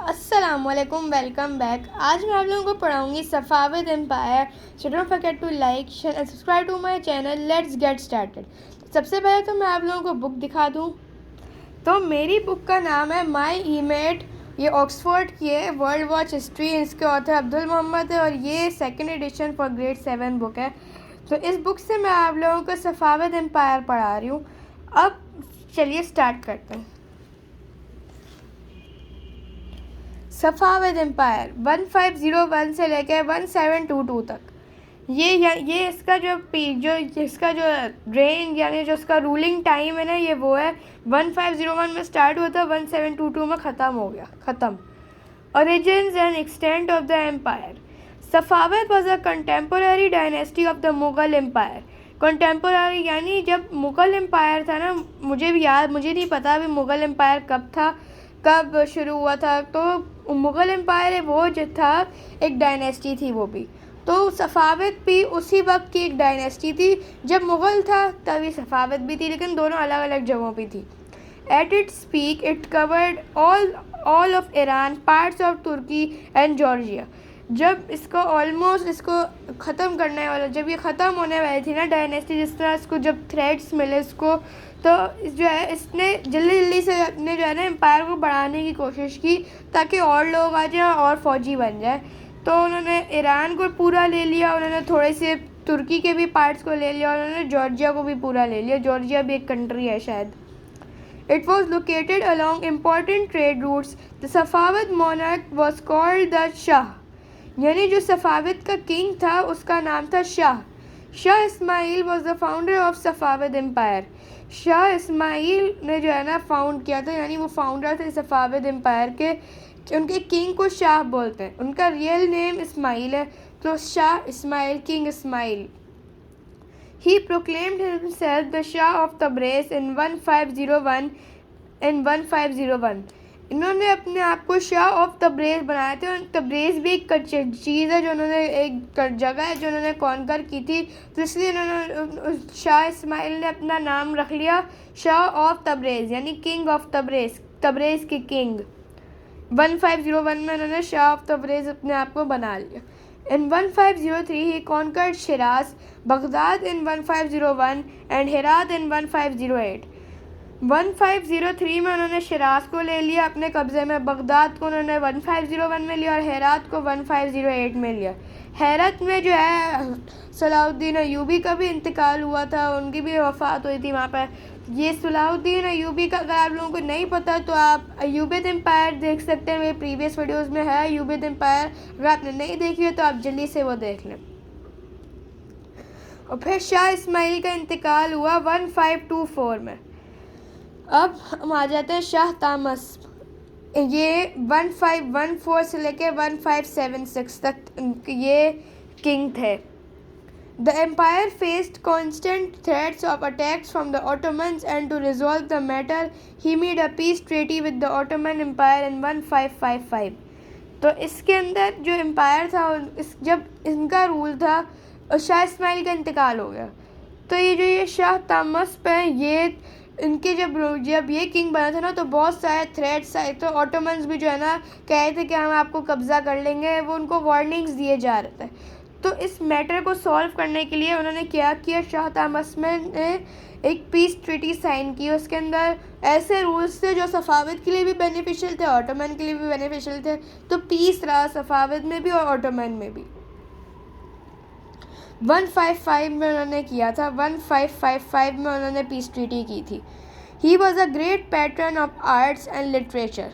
अस्सलामुअलैकुम, welcome back. आज मैं आप लोगों को पढ़ाऊंगी Safavid empire. So don't forget to like, share and subscribe to my channel. Let's get started. सबसे पहले तो मैं आप लोगों को बुक दिखा दूं। तो मेरी बुक का नाम है माई ईमेट। ये ऑक्सफोर्ड की है, वर्ल्ड वॉच हिस्ट्री। इसके ऑथर अब्दुल मोहम्मद है और ये second edition for grade 7 book है। तो इस बुक से मैं आप लोगों को सफ़ाविद एम्पायर पढ़ा रही हूँ। अब चलिए स्टार्ट करते हैं। सफ़ाविद एम्पायर 1501 से लेकर 1722 तक। ये इसका जो रेंज यानी जो इसका रूलिंग टाइम है ना, ये वो है 1501 में स्टार्ट हुआ था, 1722 में ख़त्म। Origins and extent of the empire. Safavid was a contemporary dynasty of the Mughal empire. Contemporary यानी जब मुग़ल एम्पायर था ना, मुझे नहीं पता अभी मुग़ल एम्पायर कब शुरू हुआ था। तो मुग़ल एम्पायर वो जो था एक डायनेस्टी थी वो भी। तो सफ़ाविद भी उसी वक्त की एक डायनेस्टी थी। जब मुग़ल था तभी सफ़ाविद भी थी, लेकिन दोनों अलग अलग जगहों पे थी। At its peak it covered all of Iran, parts of Turkey and Georgia. जब इसको ख़त्म करने वाला, जब ये ख़त्म होने वाली थी ना डायनेस्टी, जिस तरह इसको जब थ्रेड्स मिले इसको, तो जो है इसने जल्दी से अपने जो है ना एम्पायर को बढ़ाने की कोशिश की ताकि और लोग आ जाएं और फ़ौजी बन जाए। तो उन्होंने ईरान को पूरा ले लिया, उन्होंने थोड़े से तुर्की के भी पार्ट्स को ले लिया, और उन्होंने जॉर्जिया को भी पूरा ले लिया। जॉर्जिया भी एक कंट्री है शायद। It was located along important trade routes. The Safavid monarch was called the Shah. यानी जो सफ़ाविद का किंग था उसका नाम था Shah. Shah Ismail was the founder of Safavid empire. Shah Ismail ने जो है ना फाउंड किया था, यानी वो फाउंडर थे सफ़ाविद एम्पायर के। उनके किंग को शाह बोलते हैं, उनका रियल नेम इस्माइल है, तो Shah Ismail, king Ismail. He proclaimed himself the Shah of Tabriz in 1501। इन्होंने अपने आप को शाह ऑफ तब्रेज़ बनाए थे। तब्रेज़ भी एक चीज़ है जो उन्होंने, एक जगह है जो उन्होंने कॉन्कर की थी, तो इसलिए उन्होंने शाह इस्माइल ने अपना नाम रख लिया शाह ऑफ तब्रेज़, यानी किंग ऑफ तब्रेज़, तब्रेज़ के किंग। 1501 में उन्होंने शाह ऑफ तब्रेज़ अपने आप को बना लिया। In 1503 he conquered Shiraz, Baghdad in 1501 and Herat in 1508। 1503 में उन्होंने शिराज को ले लिया अपने कब्ज़े में, बगदाद को उन्होंने 1501 में लिया और हेरात को 1508 में लिया। हेरत में जो है सलाहुद्दीन अयूबी का भी इंतकाल हुआ था, उनकी भी वफ़ात हुई थी वहाँ पर। ये सलाहुद्दीन अयूबी का अगर आप लोगों को नहीं पता तो आप अयूबिद एम्पायर देख सकते हैं, मेरे प्रीवियस वीडियोज़ में है अयूबिद एम्पायर। अगर आपने नहीं देखी है तो आप जल्दी से वो देख लें। और फिर शाह इस्माइल का इंतकाल हुआ 1524 में। अब हम आ जाते हैं शाह तामस। ये 1514 से लेकर 1576 तक ये किंग थे। The empire faced constant threats of attacks from the Ottomans and to resolve the matter he made a peace treaty with the Ottoman empire in 1555। तो इसके अंदर जो एम्पायर था, जब इनका रूल था और शाह इस्माइल का इंतकाल हो गया, तो ये शाह तामस पे ये इनके जब ये किंग बना था ना, तो बहुत सारे थ्रेट्स आए। तो ऑटोमन्स भी जो है ना कह रहे थे कि हम आपको कब्ज़ा कर लेंगे, वो उनको वार्निंग्स दिए जा रहे थे। तो इस मैटर को सॉल्व करने के लिए उन्होंने क्या किया, शाह तामस ने एक पीस ट्रीटी साइन की। उसके अंदर ऐसे रूल्स थे जो सफ़ाविद के लिए भी बेनिफिशियल थे, ऑटोमन के लिए भी बेनिफिशियल थे। तो पीस रहा सफ़ाविद में भी और ऑटोमन में भी। 1555 में उन्होंने किया था, 1555 में उन्होंने पीस ट्रीटी की थी। He was a great pattern of arts and literature.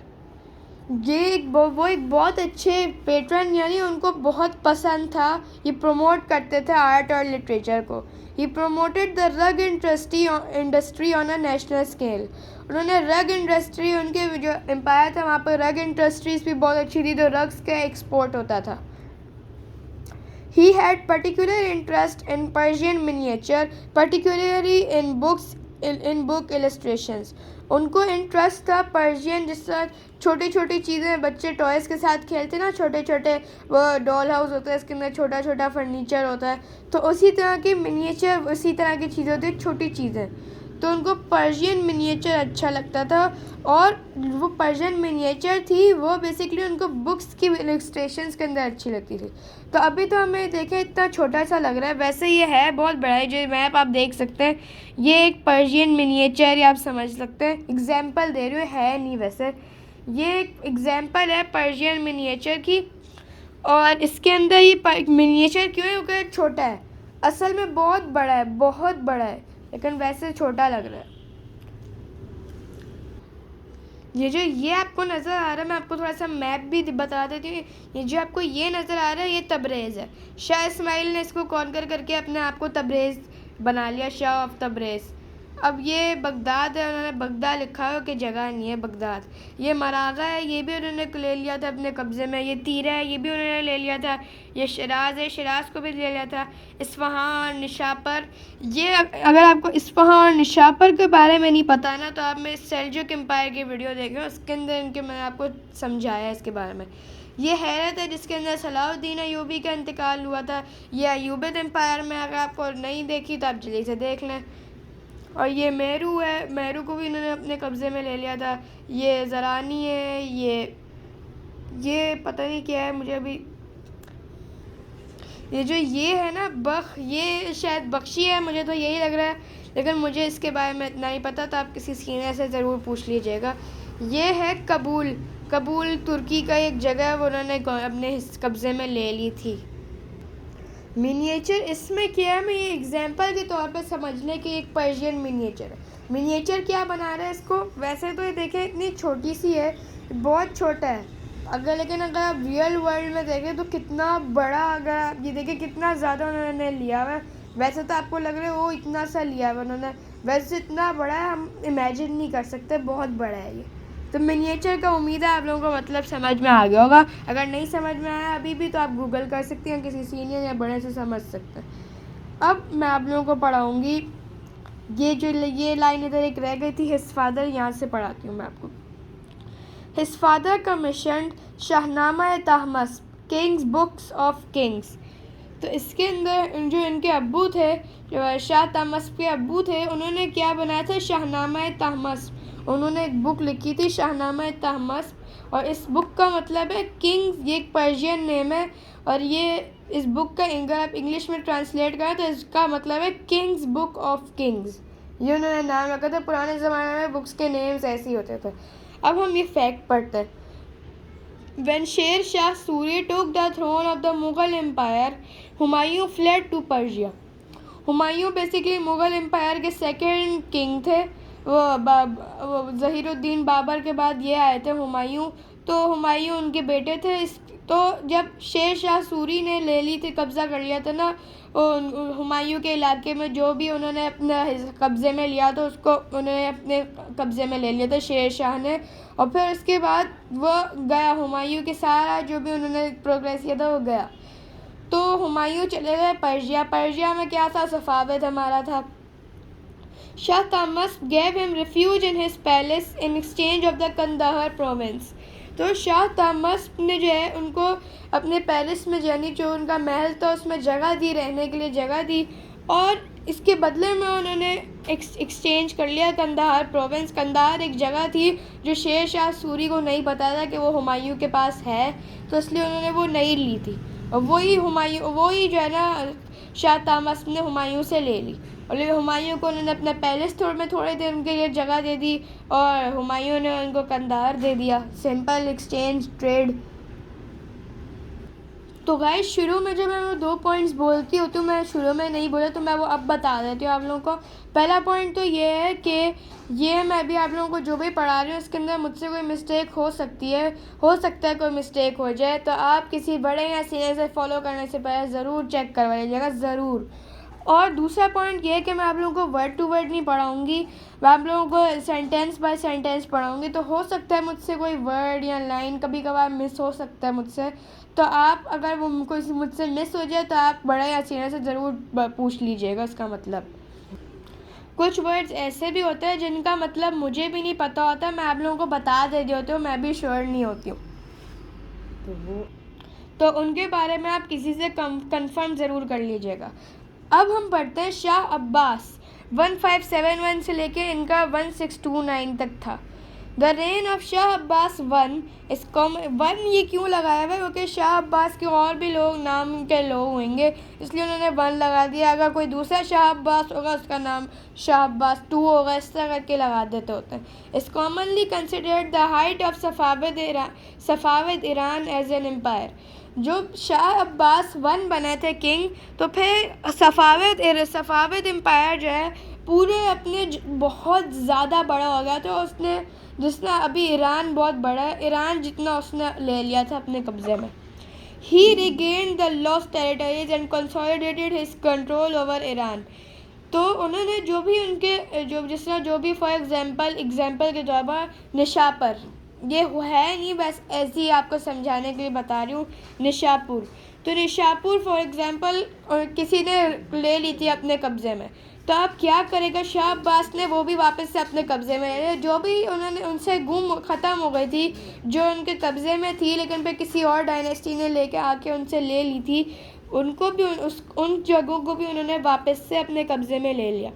वो एक बहुत अच्छे पैट्रन, यानी उनको बहुत पसंद था, ये प्रमोट करते थे आर्ट और लिटरेचर को। He promoted the rug industry on a national scale. उन्होंने रग इंडस्ट्री, उनके जो एम्पायर था वहाँ पर रग इंडस्ट्रीज़ भी बहुत अच्छी थी, तो रग्स का एक्सपोर्ट होता था। He had particular interest in Persian miniature, particularly in book illustrations। उनको इंटरेस्ट था पर्शियन, जिस तरह छोटी छोटी चीज़ें बच्चे टॉयज़ के साथ खेलते ना, छोटे छोटे वो डॉल हाउस होता है, इसके अंदर छोटा छोटा फर्नीचर होता है, तो उसी तरह की मिनिएचर, उसी तरह की चीज़ें होती है, छोटी चीज़ें। तो उनको पर्शियन मिनिएचर अच्छा लगता था, और वो पर्शियन मिनिएचर थी वो बेसिकली उनको बुक्स की इलस्ट्रेशंस के अंदर अच्छी लगती थी। तो अभी तो हमें देखें इतना छोटा सा लग रहा है, वैसे ये है बहुत बड़ा है। जो मैप आप देख सकते हैं ये एक पर्शियन मिनिएचर, या आप समझ सकते हैं एग्जाम्पल दे रही हूँ, है नहीं वैसे, ये एक एग्जाम्पल है पर्शियन मिनिएचर की। और इसके अंदर ये मिनिएचर क्यों है क्योंकि छोटा है, असल में बहुत बड़ा है, बहुत बड़ा है, लेकिन वैसे छोटा लग रहा है। ये आपको नज़र आ रहा है, मैं आपको थोड़ा सा मैप भी बता देती हूँ। ये जो आपको ये नज़र आ रहा है ये तबरेज़ है। शाह इस्माइल ने इसको कॉन्कर करके अपने आप को तबरेज़ बना लिया, शाह ऑफ तबरेज़। अब ये बगदाद है, उन्होंने बगदाद लिखा है कि जगह नहीं है बगदाद। ये मरागा है, ये भी उन्होंने ले लिया था अपने कब्ज़े में। ये तीरा है, ये भी उन्होंने ले लिया था। ये शिराज़ है, शिराज़ को भी ले लिया था। इस्फ़हान और निशापर, ये अगर आपको इस्फ़हान और निशापर के बारे में नहीं पता ना तो आप मेरे सेल्जुक एम्पायर की वीडियो देखें, उसके अंदर इनके मैंने आपको समझाया इसके बारे में। ये हैरत है जिसके अंदर सलाहुद्दीन अयूबी का इंतकाल हुआ था। ये अयूबिद एम्पायर में, अगर आपको नहीं देखी तो आप जल्दी से देख लें। और ये मेरू है, मेरू को भी इन्होंने अपने कब्ज़े में ले लिया था। ये ज़रानी है, ये पता नहीं क्या है मुझे अभी, ये जो ये है ना ये शायद बख्शी है, मुझे तो यही लग रहा है, लेकिन मुझे इसके बारे में इतना नहीं पता, तो आप किसी सीनियर से ज़रूर पूछ लीजिएगा। ये है कबूल, कबूल तुर्की का एक जगह वो उन्होंने अपने कब्ज़े में ले ली थी। मिनिएचर इसमें क्या है, मैं ये एग्जांपल के तौर पर समझने की, एक पर्शियन मिनिएचर है। मिनिएचर क्या बना रहा है इसको, वैसे तो ये देखें इतनी छोटी सी है, बहुत छोटा है, लेकिन अगर आप रियल वर्ल्ड में देखें तो कितना बड़ा, अगर आप ये देखें कितना ज़्यादा उन्होंने लिया हुआ है। वैसे तो आपको लग रहा है वो इतना सा लिया हुआ उन्होंने, वैसे इतना बड़ा है हम इमेजिन नहीं कर सकते, बहुत बड़ा है ये। तो मिनिएचर का उम्मीद है आप लोगों को मतलब समझ में आ गया होगा। अगर नहीं समझ में आया अभी भी तो आप गूगल कर सकती हैं, किसी सीनियर या बड़े से समझ सकते हैं। अब मैं आप लोगों को पढ़ाऊँगी ये लाइन इधर एक रह गई थी, हिज फादर, यहाँ से पढ़ाती हूँ मैं आपको। His father commissioned Shahnama Tahmasp, kings books of kings. तो इसके अंदर जो इनके अब्बू थे, जो शाह तहमस के अब्बू थे, उन्होंने क्या बनाया था, शाहनामा तहमस। उन्होंने एक बुक लिखी थी शाहनामा तहमस, और इस बुक का मतलब है किंग्स, ये एक पर्शियन नेम है, और ये इस बुक का अगर आप इंग्लिश में ट्रांसलेट करें तो इसका मतलब है किंग्स बुक ऑफ किंग्स। ये उन्होंने नाम रखा था, पुराने ज़माने में बुक्स के नेम्स ऐसे ही होते थे। अब हम ये फैक्ट पढ़ते हैं। When Sher Shah Suri took the throne of the Mughal Empire, Humayun fled to Persia. Humayun basically Mughal empire के सेकंड किंग थे। वो ज़हीरुद्दीन बाबर के बाद ये आए थे हुमायूं। तो हुमायूं उनके बेटे थे। तो जब शेर शाह सूरी ने ले ली थी, कब्ज़ा कर लिया था ना हुमायूं के इलाके में, जो भी उन्होंने अपने कब्ज़े में लिया था उसको उन्होंने अपने कब्ज़े में ले लिया था शेर शाह ने। और फिर उसके बाद वो गया, हुमायूं के सारा जो भी उन्होंने प्रोग्रेस किया था वो गया। तो हुमायूं चले गए पर्शिया। पर्शिया में क्या था, सफ़ाविद हमारा था। Shah Tahmasp gave him refuge in his palace in exchange of the Kandahar province. तो शाह तहमस ने जो है उनको अपने पैलेस में, यानी जो उनका महल था उसमें जगह दी, रहने के लिए जगह दी, और इसके बदले में उन्होंने एक्सचेंज कर लिया कंदाहार प्रोविंस। कंदाहार एक जगह थी जो शेर शाह सूरी को नहीं पता था कि वो हुमायूं के पास है, तो इसलिए उन्होंने वो नहीं ली थी, और वही जो है ना शाह तहमस ने हुमायूं से ले ली, और हुमायूं को उन्होंने अपने पैलेस में थोड़ी देर उनके लिए जगह दे दी, और हुमायूं ने उनको कंदाहार दे दिया। Simple exchange trade. तो गाइस शुरू में जब मैं वो 2 पॉइंट्स बोलती हूँ तो मैं शुरू में नहीं बोला, तो मैं वो अब बता देती हूँ आप लोगों को। पहला पॉइंट तो ये है कि ये मैं भी आप लोगों को जो भी पढ़ा रही हूँ इसके अंदर मुझसे कोई मिस्टेक हो सकती है, हो सकता है कोई मिस्टेक हो जाए, तो आप किसी बड़े या सीनियर से फॉलो करने से पहले ज़रूर चेक करवा लीजिएगा, ज़रूर। और दूसरा पॉइंट ये है कि मैं आप लोगों को वर्ड टू वर्ड नहीं पढ़ाऊँगी, मैं आप लोगों को सेंटेंस बाय सेंटेंस पढ़ाऊँगी। तो हो सकता है मुझसे कोई वर्ड या लाइन कभी कभार मिस हो सकता है मुझसे, तो आप अगर वो कोई मुझसे मिस हो जाए तो आप बड़े या सीनियर से ज़रूर पूछ लीजिएगा उसका मतलब। कुछ वर्ड्स ऐसे भी होते हैं जिनका मतलब मुझे भी नहीं पता होता, मैं आप लोगों को बता दे रही होती हूँ, मैं भी श्योर नहीं होती हूँ, तो उनके बारे में आप किसी से कंफर्म ज़रूर कर लीजिएगा। अब हम पढ़ते हैं शाह अब्बास। 1571 से लेके इनका 1629 तक था। The rain of Shah Abbas one इस वन ये क्यों लगाया हुआ है, क्योंकि शाह अब्बास के और भी लोग नाम के लोग होंगे, इसलिए उन्होंने वन लगा दिया। अगर कोई दूसरा शाह अब्बास होगा उसका नाम शाह अब्बास टू होगा, इस तरह करके लगा देते होते हैं। Is commonly considered the height of Safavid Iran as an empire. जो शाह अब्बास वन बने थे किंग, तो फिर सफाविद एम्पायर जो है पूरे अपने बहुत ज़्यादा बड़ा हो गया था। उसने जितना अभी ईरान बहुत बड़ा है, ईरान जितना उसने ले लिया था अपने कब्ज़े में। He regained the lost territories and consolidated his control over Iran. तो उन्होंने जो भी उनके जो भी फॉर एग्जांपल के तौर पर निशापुर, ये है नहीं, बस ऐसे ही आपको समझाने के लिए बता रही हूँ। निशापुर, तो निशापुर फॉर एग्जांपल किसी ने ले ली थी अपने कब्ज़े में, तो अब क्या करेगा शाह अब्बास ने, वो भी वापस से अपने कब्ज़े में ले, जो भी उन्होंने उनसे ख़त्म हो गई थी, जो उनके कब्ज़े में थी लेकिन फिर किसी और डायनेस्टी ने लेके आके उनसे ले ली थी, उनको भी उन जगहों को भी उन्होंने वापस से अपने कब्ज़े में ले लिया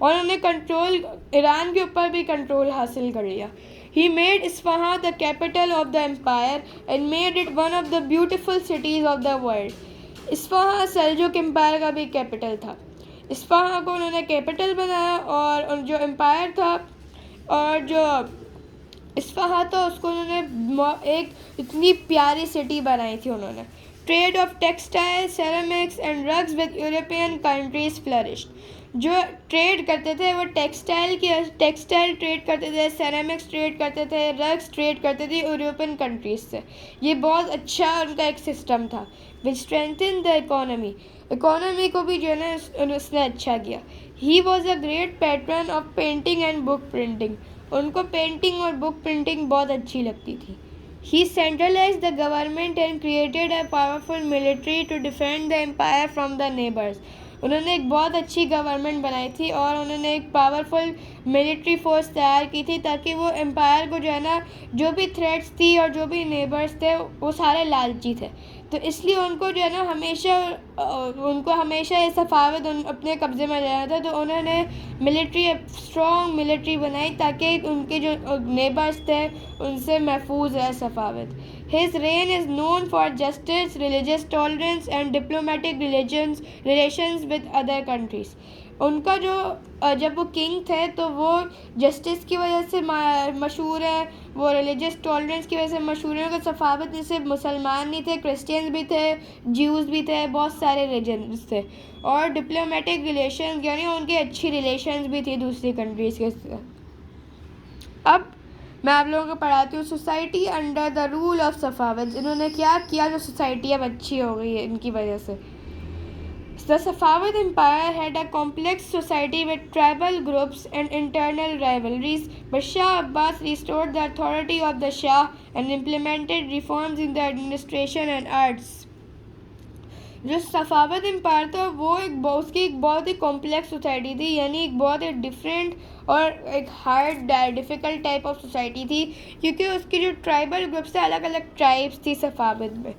और उन्होंने कंट्रोल ईरान के ऊपर भी कंट्रोल हासिल कर लिया। He made Isfahan the capital of the empire and made it one of the beautiful cities of the world. Isfahan Seljuk empire का भी कैपिटल था। इस्फहान को उन्होंने कैपिटल बनाया और जो एम्पायर था और जो इस्फहान था उसको उन्होंने एक इतनी प्यारी सिटी बनाई थी उन्होंने। Trade off textile, ceramics and rugs with European countries flourished. जो ट्रेड करते थे वो टेक्सटाइल ट्रेड करते थे, सेरामिक्स ट्रेड करते थे, रग्स ट्रेड करते थे यूरोपियन कंट्रीज से। ये बहुत अच्छा उनका एक सिस्टम था। विच स्ट्रेंथन द इकोनॉमी को भी जो है ना उसने अच्छा किया। He was a great pattern of painting and book printing. उनको पेंटिंग और बुक प्रिंटिंग बहुत अच्छी लगती थी। He centralized the government and created a powerful military to defend the empire from the neighbors. उन्होंने एक बहुत अच्छी गवर्नमेंट बनाई थी और उन्होंने एक पावरफुल मिलिट्री फोर्स तैयार की थी ताकि वो एम्पायर को जो है ना जो भी थ्रेट्स थी और जो भी नेबर्स थे वो सारे लालची थे, तो इसलिए उनको जो है ना हमेशा ये सफावत अपने कब्ज़े में लेना था। तो उन्होंने स्ट्रॉन्ग मिलिट्री बनाई ताकि उनके जो नेबर्स थे उनसे महफूज रहे सफावत। His reign is known for justice, religious tolerance and diplomatic relations with other countries. उनका जब वो किंग थे तो वो जस्टिस की वजह से मशहूर है, वो रिलीजियस टॉलरेंस की वजह से मशहूर है। उनका सफावत में सिर्फ मुसलमान नहीं थे, क्रिश्चियंस भी थे, ज्यूज़ भी थे, बहुत सारे रिलीजन्स थे। और डिप्लोमेटिक रिलेशन यानी उनकी अच्छी रिलेशंस भी थी दूसरी कंट्रीज़ के साथ। अब मैं आप लोगों को पढ़ाती हूँ society under the rule of Safavid. इन्होंने क्या किया जो सोसाइटी अब अच्छी हो गई है इनकी वजह से। The Safavid Empire had a complex society with tribal groups and internal rivalries, but Shah Abbas restored the authority of the Shah and implemented reforms in the administration and arts. जो सफावत empire था वो उसकी एक बहुत ही complex society थी, यानी एक बहुत ही डिफरेंट और एक hard difficult type of society थी, क्योंकि उसकी जो ट्राइबल ग्रुप्स थे, अलग अलग ट्राइब्स थी सफावत में।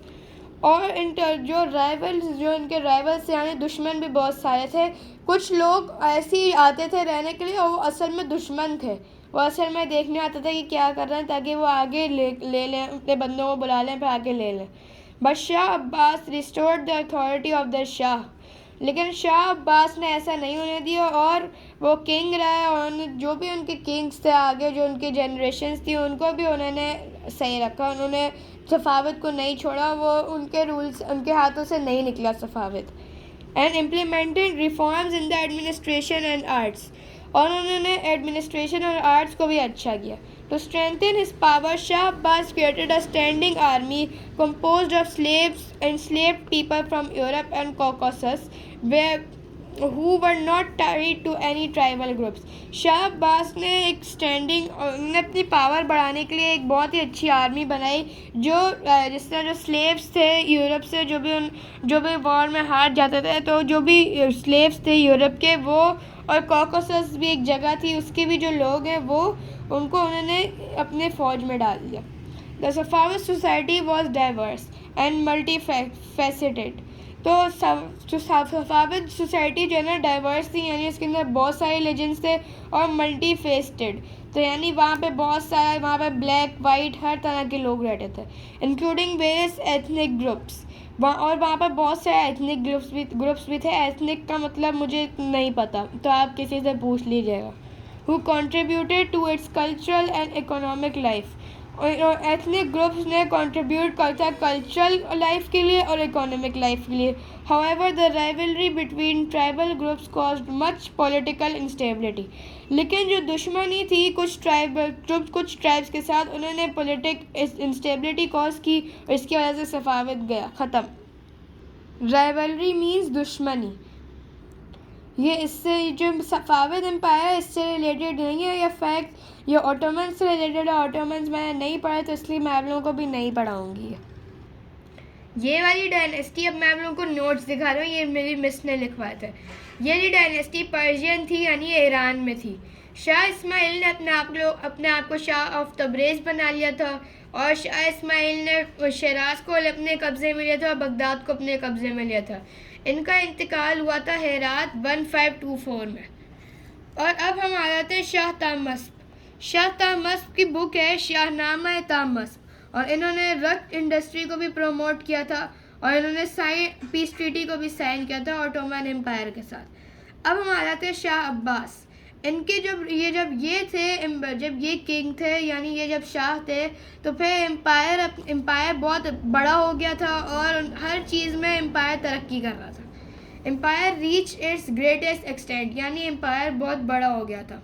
और जो इनके राइवल्स यानी दुश्मन भी बहुत सारे थे। कुछ लोग ऐसे ही आते थे रहने के लिए और वो असल में दुश्मन थे, वो असल में देखने आते थे कि क्या कर रहे हैं ताकि वो आगे ले लें, अपने बंदों को बुला लें फिर आगे ले लें। But Shah Abbas restored the authority of the Shah, लेकिन शाह अब्बास ने ऐसा नहीं होने दिया और वो किंग रहा और जो भी उनके किंग्स थे आगे जो उनकी जनरेशन्स थी उनको भी उन्होंने सही रखा, उन्होंने सफावत को नहीं छोड़ा, वो उनके रूल्स उनके हाथों से नहीं निकला Safavid. And implemented reforms in the administration and arts, और उन्होंने एडमिनिस्ट्रेशन और आर्ट्स को भी अच्छा किया। To strengthen his power, Shah Abbas created a standing army composed of enslaved people from Europe and Caucasus, who were not tied to any tribal groups. Shah Abbas ने एक उन्होंने अपनी पावर बढ़ाने के लिए एक बहुत ही अच्छी आर्मी बनाई जिस तरह जो स्लेव्स थे यूरोप से जो भी वॉर में हार जाते थे, तो जो भी स्लेव्स थे यूरोप के वो, और कॉकासस भी एक जगह थी उसके भी जो लोग हैं वो, उनको उन्होंने अपने फ़ौज में डाल दिया। The Safavid society was diverse and multifaceted. तो जो सफ़ाविद सोसाइटी जो है ना डाइवर्स थी, यानी इसके अंदर बहुत सारे लेजेंड्स थे और मल्टी फेस्टेड। तो यानी वहाँ पे बहुत सारा, वहाँ पे ब्लैक वाइट हर तरह के लोग रहते थे, इंक्लूडिंग वेरियस एथनिक ग्रुप्स। और वहाँ पर बहुत सारे एथनिक ग्रुप्स भी थे। एथनिक का मतलब मुझे नहीं पता, तो आप किसी से पूछ लीजिएगा। Who contributed to its cultural and economic life. और एथनिक ग्रुप्स ने कंट्रीब्यूट करता है कल्चरल लाइफ के लिए और इकोनॉमिक लाइफ के लिए। However the rivalry between tribal groups caused much political instability. लेकिन जो दुश्मनी थी कुछ ट्राइब्स के साथ, उन्होंने पॉलिटिक इंस्टेबिलिटी कॉज की और इसकी वजह से सफ़ाविद गया, ख़त्म। राइवलरी मीन्स दुश्मनी। ये इससे जो सफ़ाविद एम्पायर है इससे रिलेटेड नहीं है, ये फैक्ट ये ऑटोमन से रिलेटेड है। ऑटोमन्स मैंने नहीं पढ़ा तो इसलिए मैं आप लोगों को भी नहीं पढ़ाऊँगी। ये वाली डायनेस्टी, अब मैं आप लोगों को नोट्स दिखा रहा हूँ, ये मेरी मिस ने लिखवाए थे। ये वाली डायनेस्टी पर्शियन थी, यानी ईरान में थी। शाह इस्माइल ने अपने आप को शाह ऑफ तबरेज़ बना लिया था, और शाह इस्माइल ने शिराज को अपने कब्ज़े में लिया था और बगदाद को अपने कब्ज़े में लिया था। इनका इंतकाल हुआ था हेरात 1524 में। और अब हम आ जाते हैं शाह ताहमस्प। शाह ताहमस्प की बुक है शाहनामा ताहमस्प, और इन्होंने रक्त इंडस्ट्री को भी प्रमोट किया था, और इन्होंने पीस ट्रीटी को भी साइन किया था ऑटोमन एम्पायर के साथ। अब हम आ जाते हैं शाह अब्बास। इनके जब ये किंग थे, यानी ये जब शाह थे, तो फिर एम्पायर बहुत बड़ा हो गया था और हर चीज़ में एम्पायर तरक्की कर रहा था। Empire reach its greatest extent, यानी एम्पायर बहुत बड़ा हो गया था।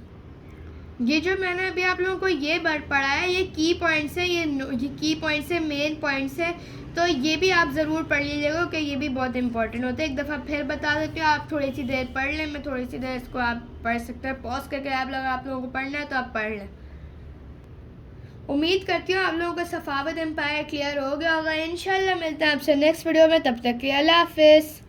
ये जो मैंने अभी आप लोगों को ये पढ़ा है, ये की पॉइंट्स है, ये की पॉइंट्स है, मेन पॉइंट्स है। तो ये भी आप ज़रूर पढ़ लीजिएगा कि ये भी बहुत इंपॉर्टेंट होते हैं। एक दफ़ा फिर बता देती हूँ, आप थोड़ी सी देर पढ़ लें, मैं थोड़ी सी देर इसको आप पढ़ सकते हैं पॉज करके। आप लोगों को पढ़ना है तो आप पढ़ लें। उम्मीद करती हूँ आप लोगों का सफ़ाविद एम्पायर क्लियर हो गया होगा। इंशाल्लाह मिलते हैं आपसे नेक्स्ट वीडियो में, तब तक के अल्लाह हाफिज़।